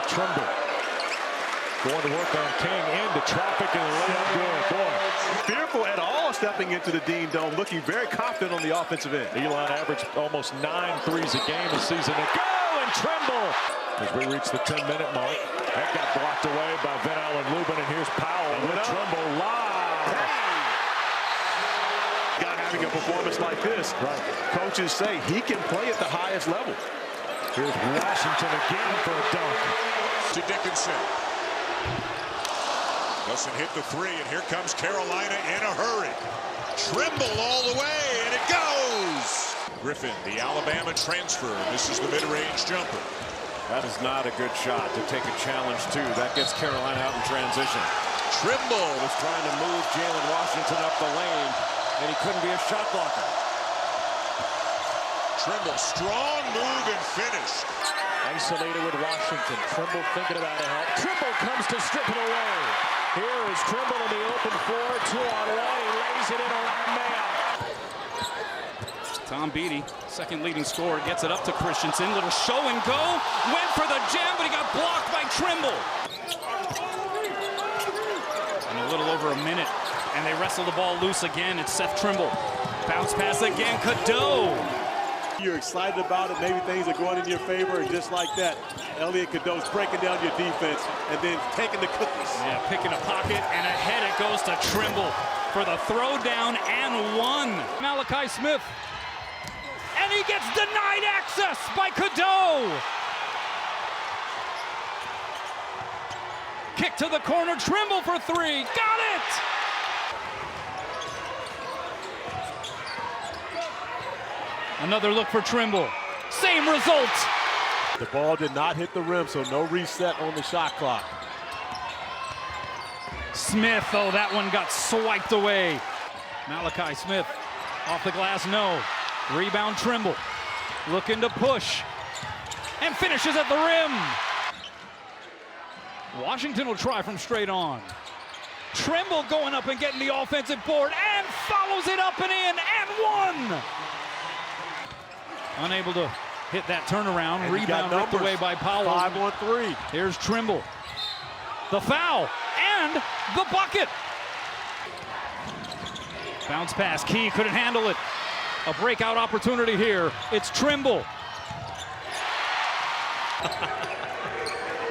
Trimble going to work on King into traffic and layup good. Boy. Fearful at all stepping into the Dean Dome, looking very confident on the offensive end. Elon averaged almost 9 threes a game this season to go, and Trimble as we reach the 10-minute mark. That got blocked away by Van Allen Lubin, and here's Powell with Trimble live. Guy having a performance like this, right? Coaches say he can play at the highest level. Here's Washington again for a dunk. To Dickinson. Doesn't hit the three, and here comes Carolina in a hurry. Trimble all the way, and it goes! Griffin, the Alabama transfer, misses the mid-range jumper. That is not a good shot to take a challenge to. That gets Carolina out in transition. Trimble Was trying to move Jalen Washington up the lane, and he couldn't be a shot blocker. Trimble, strong move and finish. Isolated with Washington. Trimble thinking about a help. Trimble comes to strip it away. Here is Trimble in the open floor. 2-on-1. He lays it in around man. Tom Beatty, second leading scorer, gets it up to Christensen. Little show and go. Went for the jam, but he got blocked by Trimble. In a little over a minute, and they wrestle the ball loose again. It's Seth Trimble. Bounce pass again. Cadeau. You're excited about it. Maybe things are going in your favor, and just like that, Elliot Cadeau's breaking down your defense and then taking the cookies. Yeah, picking a pocket, and ahead it goes to Trimble for the throwdown and one. Malachi Smith. And he gets denied access by Cadeau. Kick to the corner, Trimble for three. Got it! Another look for Trimble. Same result. The ball did not hit the rim, so no reset on the shot clock. Smith, oh, that one got swiped away. Malachi Smith off the glass, no. Rebound Trimble, looking to push, and finishes at the rim. Washington will try from straight on. Trimble going up and getting the offensive board, and follows it up and in, and one. Unable to hit that turnaround. And rebound ripped away by Powell. 5-on-3. Here's Trimble. The foul, and the bucket. Bounce pass, Key couldn't handle it. A breakout opportunity here. It's Trimble.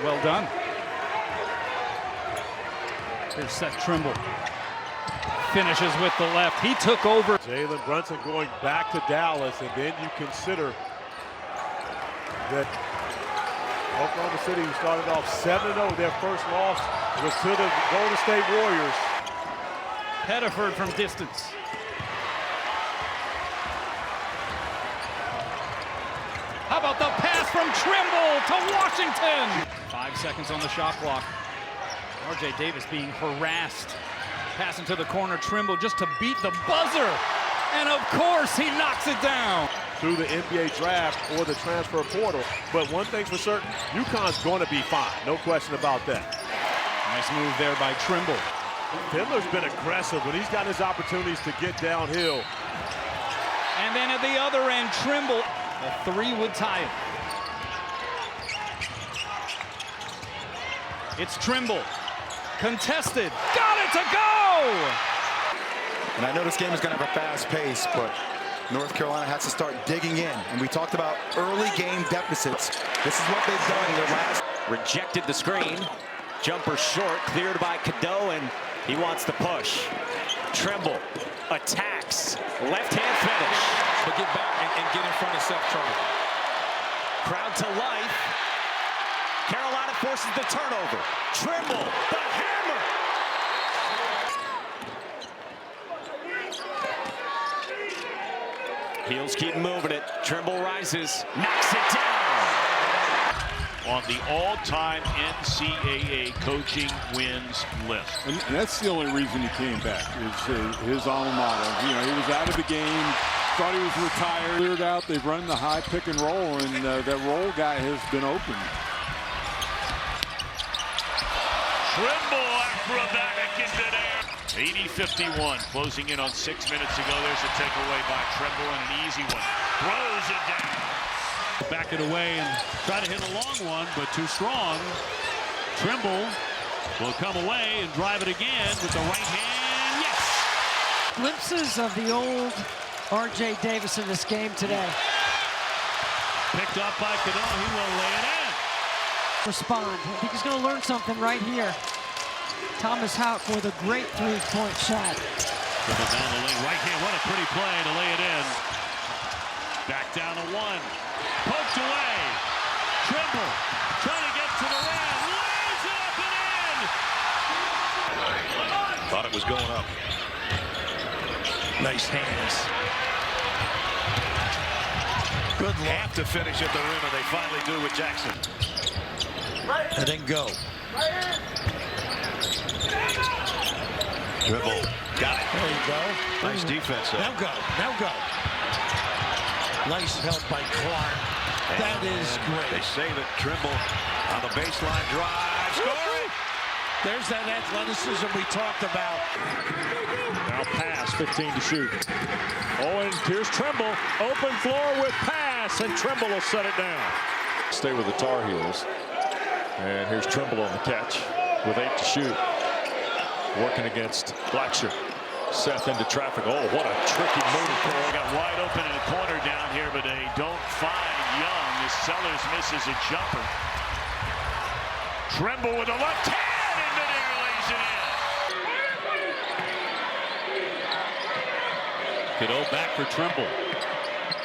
Well done. Here's Seth Trimble. Finishes with the left. He took over. Jalen Brunson going back to Dallas, and then you consider that Oklahoma City, who started off 7-0, their first loss was to the Golden State Warriors. Pettiford from distance. How about the pass from Trimble to Washington? 5 seconds on the shot clock. R.J. Davis being harassed. Passing to the corner, Trimble just to beat the buzzer. And of course, he knocks it down. Through the NBA draft or the transfer portal. But one thing's for certain, UConn's going to be fine. No question about that. Nice move there by Trimble. Fiddler's been aggressive when he's got his opportunities to get downhill. And then at the other end, Trimble, a three would tie it. It's Trimble, contested, got it to go! And I know this game is going to have a fast pace, but North Carolina has to start digging in. And we talked about early game deficits. This is what they've done in their last. Rejected the screen. Jumper short, cleared by Cadeau, and he wants to push. Trimble attacks, left-hand finish. But get back and get in front of Seth Trimble. Crowd to life. Carolina forces the turnover. Trimble, the hammer. Heels keep moving it. Trimble rises, knocks it down. On the all-time NCAA coaching wins list. And that's the only reason he came back, is his alma mater. You know, he was out of the game, thought he was retired, cleared out. They've run the high pick and roll, and that roll guy has been open. Trimble acrobatic into there. 80-51, closing in on 6 minutes ago. There's a takeaway by Trimble and an easy one. Throws it down. Back it away and try to hit a long one, but too strong. Trimble will come away and drive it again with the right hand. Yes! Glimpses of the old R.J. Davis in this game today. Picked up by Cadeau. He will lay it in. Respond. I think he's going to learn something right here. Thomas Houck with a great three-point shot. Dribble down the lane, right hand. What a pretty play to lay it in. Back down to one. Poked away. Trimble trying to get to the rim. Lays it up and in. Thought it was going up. Nice hands. Good have to finish at the rim, and they finally do with Jackson. And then go. Dribble. Got it. There you go. Nice defense. Now go. Now go. Nice help by Clark. That is great. They say that Trimble on the baseline drive. Scoring. There's that athleticism we talked about. Now pass, 15 to shoot. Oh, and here's Trimble. Open floor with pass, and Trimble will set it down. Stay with the Tar Heels. And here's Trimble on the catch with 8 to shoot. Working against Blacksher. Seth into traffic. Oh, what a tricky move. They got wide open in the corner down here, but they don't find Young as Sellers misses a jumper. Trimble with a left hand in midair, lays it in. Cadeau back for Trimble.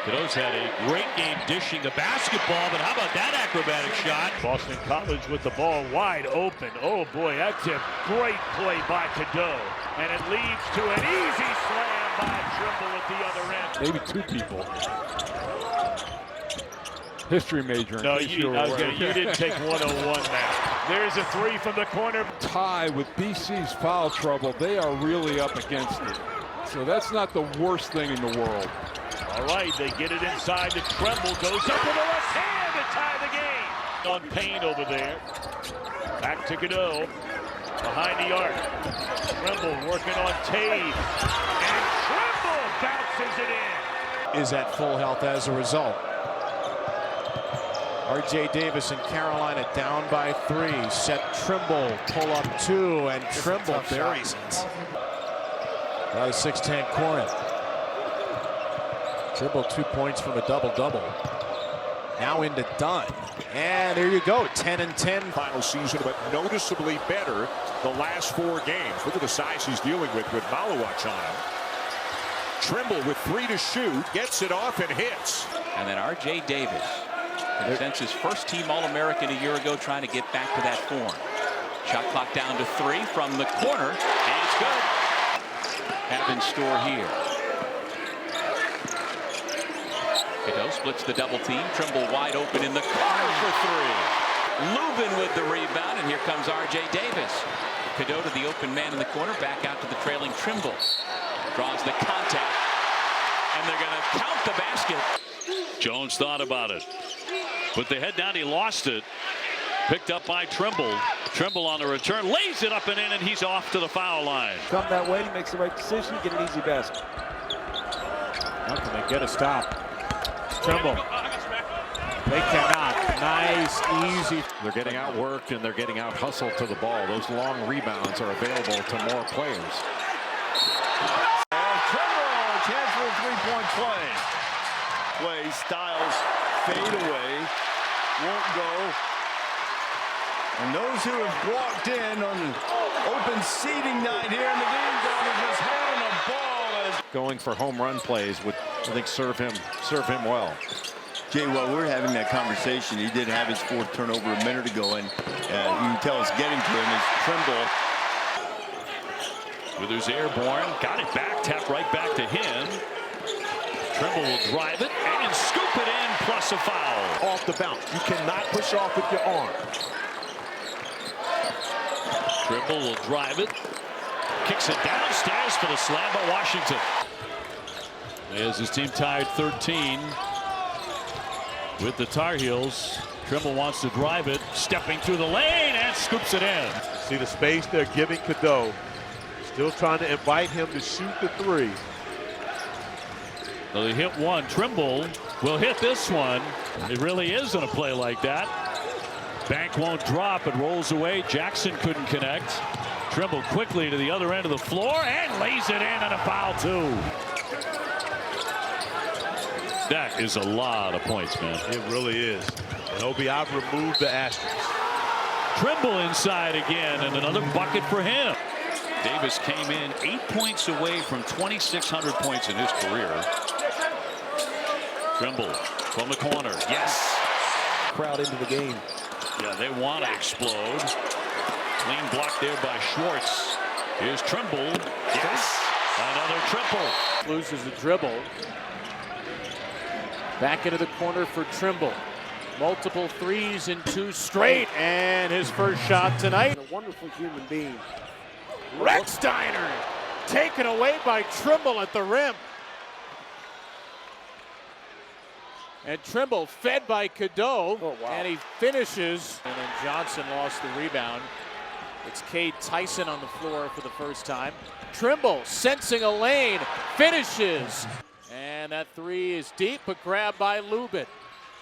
Cadeau's had a great game dishing the basketball, but how about that acrobatic shot? Boston College with the ball wide open. Oh boy, that's a great play by Cadeau. And it leads to an easy slam by Trimble at the other end. Maybe two people. History major. No, you didn't take 101 now. There's a three from the corner. Tie with BC's foul trouble. They are really up against it. So that's not the worst thing in the world. All right, they get it inside to Trimble. Goes up with the left hand to tie the game. On Payne over there. Back to Cadeau. Behind the arc. Trimble working on Taves. And Trimble bounces it in. Is at full health as a result. R.J. Davis and Carolina down by 3. Seth Trimble pull up 2, and Trimble buries it. Now the 6'10" Corin. Trimble 2 points from a double-double. Now into Dunn. And there you go, 10 and 10. Final season, but noticeably better the last 4 games. Look at the size he's dealing with Malawach on him. Trimble with 3 to shoot, gets it off and hits. And then R.J. Davis, since his first team All-American a year ago, trying to get back to that form. Shot clock down to 3 from the corner, and it's good. Have in store here. Cadeau splits the double team. Trimble wide open in the corner for 3. Lubin with the rebound, and here comes R.J. Davis. Cadeau to the open man in the corner, back out to the trailing Trimble. Draws the contact, and they're going to count the basket. Jones thought about it. With the head down, he lost it. Picked up by Trimble. Trimble on the return, lays it up and in, and he's off to the foul line. Come that way, he makes the right decision, get an easy basket. How can they get a stop? Trimble. They cannot. Nice, easy. They're getting out worked and they're getting out hustled to the ball. Those long rebounds are available to more players. Trimble, chance for a three-point play. Styles fade away, won't go. And those who have walked in on an open seating night here in the game zone are just having a ball. Going for home run plays would, I think, serve him well. Jay, while we're having that conversation, he did have his 4th turnover a minute ago, and you can tell it's getting to him as Trimble. Withers airborne, got it back, tapped right back to him. Trimble will drive it and scoop it in, plus a foul. Off the bounce. You cannot push off with your arm. Trimble will drive it. Kicks it downstairs for the slam by Washington. As his team tied 13 with the Tar Heels. Trimble wants to drive it, stepping through the lane and scoops it in. See the space they're giving Cadeau. Still trying to invite him to shoot the 3. So they hit one. Trimble will hit this one. It really is in a play like that. Bank won't drop. It rolls away. Jackson couldn't connect. Trimble quickly to the other end of the floor and lays it in, and a foul too. That is a lot of points, man. It really is. And Obi, I've removed the asterisk. Trimble inside again, and another bucket for him. Davis came in 8 points away from 2,600 points in his career. Trimble from the corner. Yes. Crowd into the game. Yeah, they want to explode. Clean block there by Schwartz. Here's Trimble. Yes. Another triple. Loses the dribble. Back into the corner for Trimble. Multiple threes in 2 straight, and his first shot tonight. A wonderful human being. Recksteiner taken away by Trimble at the rim. And Trimble fed by Cadeau, and he finishes. And then Johnson lost the rebound. It's Cade Tyson on the floor for the first time. Trimble sensing a lane, finishes. And that three is deep, but grabbed by Lubin.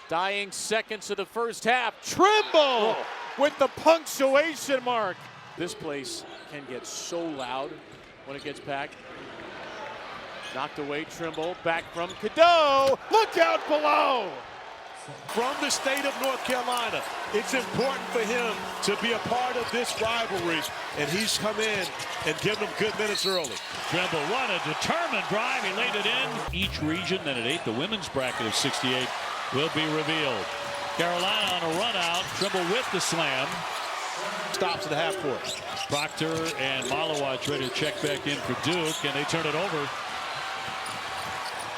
Dying seconds of the first half. Trimble with the punctuation mark. This place can get so loud when it gets packed. Knocked away, Trimble, back from Cadeau. Look out below! From the state of North Carolina, it's important for him to be a part of this rivalry, and he's come in and given them good minutes early. Trimble, what a determined drive. He laid it in. Each region, then at 8, the women's bracket of 68 will be revealed. Carolina on a run out. Trimble with the slam. Stops at the half court. Proctor and Malawat ready to check back in for Duke, and they turn it over.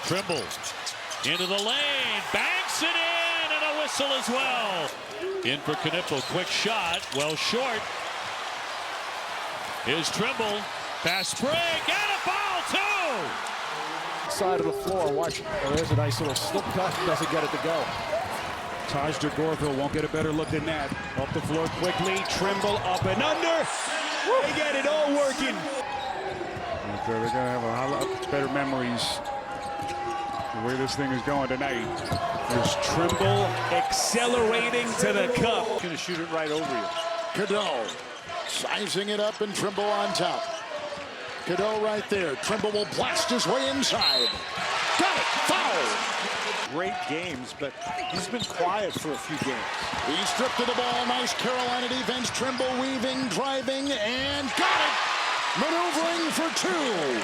Trimble into the lane, banks it in, and a whistle as well. In for Knipple, quick shot, well short. Here's Trimble, fast break, and a foul too! Side of the floor, watch. Oh, there's a nice little slip cut, doesn't get it to go. Taj DeGorville won't get a better look than that. Up the floor quickly, Trimble up and under. They get it all working. They're going to have a lot better memories the way this thing is going tonight. There's Trimble accelerating to the cup. Going to shoot it right over you. Cadeau sizing it up, and Trimble on top. Cadeau right there. Trimble will blast his way inside. Got it. Foul. Great games, but he's been quiet for a few games. He stripped of the ball. Nice Carolina defense. Trimble weaving, driving, and got it. Maneuvering for 2.